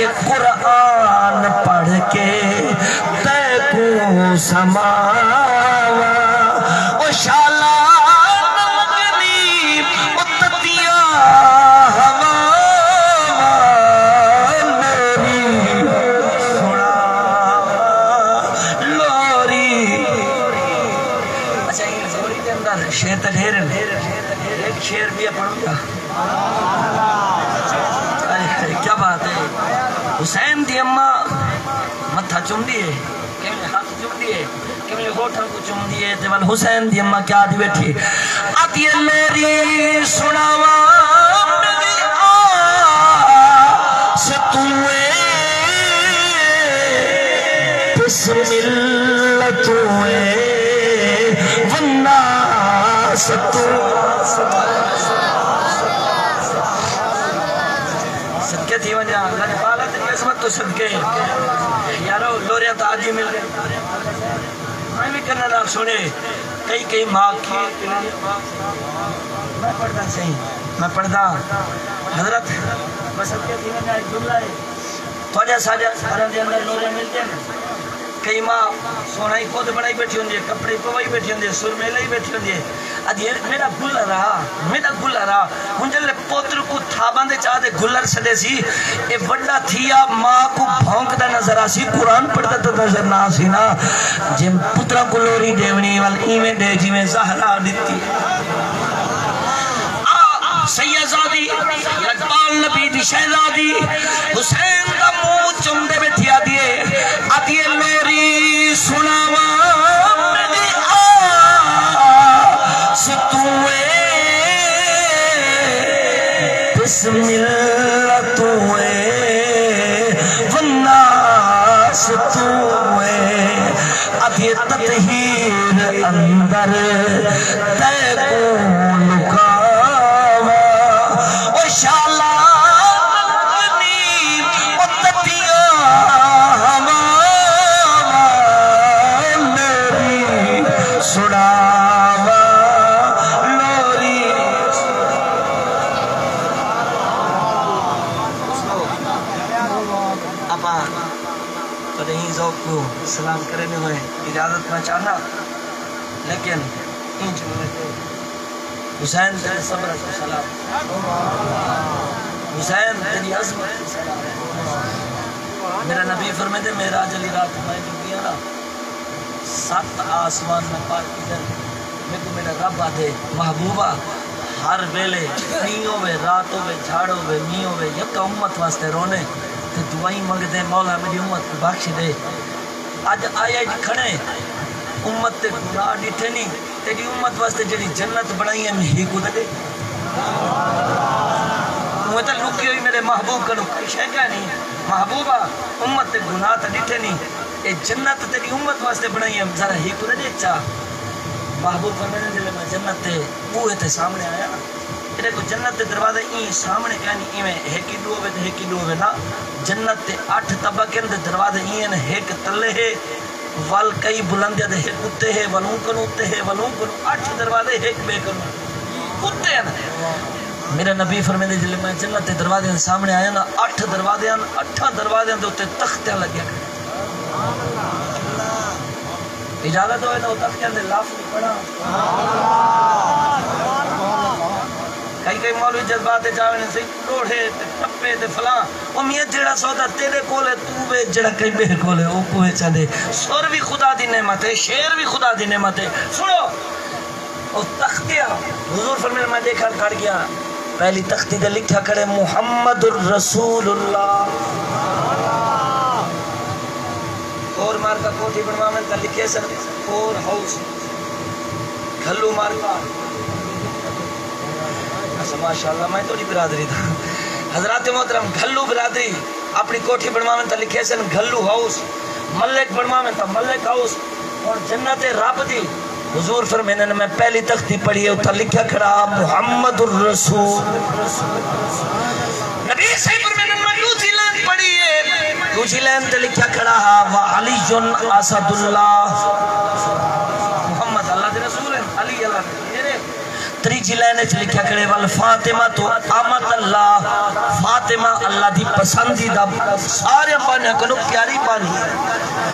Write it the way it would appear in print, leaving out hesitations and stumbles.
یہ قرآن پڑھ کے تے کو سماوا او شالا نمگنی اتتیا ہوا میری سنا لوری اچھا یہ زوری کے اندر شیر تا ڈھیر ایک شیر بھی پڑھوں گا کیا بات ہے حسین دی اماں متھا چم دیئے کیمیں ہاتھ چم دیئے کیمیں ہوٹھا کو چم دیئے دیوال حسین دی اماں کیا دی بیٹھی آتی ہے میری سناوا میری ستوے بسم اللہ توے ونا صدقے تھی وجہ اللہ نے پالا تیری عظمت تو صدقے یارو لوریاں تو آج ہی مل گئے میں بھی کرنا نہ سنے کئی ماں کی میں پڑھتا صحیح میں پڑھتا حضرت میں صدقے تھی وجہ ایک جملہ ہے توجہ ساجہ گھران دے اندر لوریاں ملتے ہیں کئی ماں سونائی خود بڑائی بیٹھی ہوں دیئے کپڑے پوائی بیٹھی ہوں دیئے سر میلائی بیٹھی ہوں دیئے ادھے میرا گلر رہا ہن جلے پوتر کو تھا باندے چاہ دے گلر سدے سی اے وڈا تھیا ماں کو بھونک دا نظر آسی قرآن پڑھتا تو نظر نہ آسی نا جن پترہ کو لوری دیونی وال ایمیں دے جی میں زہرہ دیتی سیدزادی اقبال نبی دی شہزادی حسین دا منہ چم دے بیٹھی آدیے میری سناوا میری ستوے بسم اللہ توے ونا ستوے آدیے تطہیر اندر تے کو لکا شالا نگنی اتتیا ہوا میری سناوا لوری اپا تو نہیں ذوق کو سلام کرنے ہوئے اجازت میں چاہنا لیکن ان جملے حسین تیرے صبر کو سلام حسین تیری عظمت کو سلام میرا نبی فرمائے دے معراج علی رات میں جو کیا نا 7 آسمان میں پار کی در میں کو میرا رب آدھے محبوبہ ہر ویلے نیوں میں راتوں میں جھاڑوں میں نیوں میں یکا امت واسطے رونے تو دعائیں مانگ دے مولا میری امت کو بخش دے آج آیا جی کھڑے امت تے گناہ ڈیٹھے نہیں تیری امت واسطے جڑی جنت بڑھائی ہیں ہی کو دے مجھے تو لکی ہوئی میرے محبوب کنو کوئی شے کیا نہیں محبوبہ امت تے گناہ تا ڈیٹھے نہیں اے جنت تیری امت واسطے بڑھائی ہیں ذرا ہی کو دے چاہ محبوب فرمینے دلے میں جنت تے اوہ تے سامنے آیا ادھے کو جنت تے دروازے این سامنے کہانی این میں ہیکی ڈوے تے ہیکی ڈوے نا جنت تے 8 طبقے اندر دروازے این ہیک تلے ہے وال کئی بلندیاں دے ہیک اتے ہے والوں کنو اتے ہے والوں کنو 8 دروازے ہیک بے کنو اتے ہیں میرے نبی فرمینے جلے میں جنت تے دروازے سامنے آیا نا 8 دروازے 8 دروازے دے اتے تختیاں لگیا کرے اجازت ہوئے تو تختیاں دے لافظ پڑھا کئی مولوی جذبات جاوے نے صحیح لوڑے تے ٹپے تے فلاں او میاں جڑا سودا تیرے کولے تو وے جڑا کئی میرے کولے او کوے چاندے سر بھی خدا دی نعمت ہے شعر بھی خدا دی نعمت ہے سنو او تختیاں حضور فرمایا میں دیکھا کھڑ گیا پہلی تختی دے لکھا کھڑے محمد الرسول اللہ اور مارکا کوٹھی بنوا میں تا لکھے سن اور ہاؤس گھلو مارکا ماشاءاللہ میں تو نہیں برادری تھا حضرات محترم گھلو برادری اپنی کوٹھی بنوا میں تا لکھے سن گھلو ہاؤس ملک بنوا میں تا ملک ہاؤس اور جنت رب دی حضور فرمینے نے میں پہلی تختی پڑھی ہے اتھا لکھا کھڑا محمد الرسول نبی صحیح فرمینے میں لوٹھی لین پڑھی ہے لوٹھی لین تے لکھا کھڑا وعلی اسد اللہ محمد اللہ دے رسول ہیں علی اللہ دے تریجی لائن چ لکھا کرے وال فاطمہ تو آمد اللہ، فاطمہ اللہ دی پسندیدہ سارے پانی کنو پیاری پانی ہے۔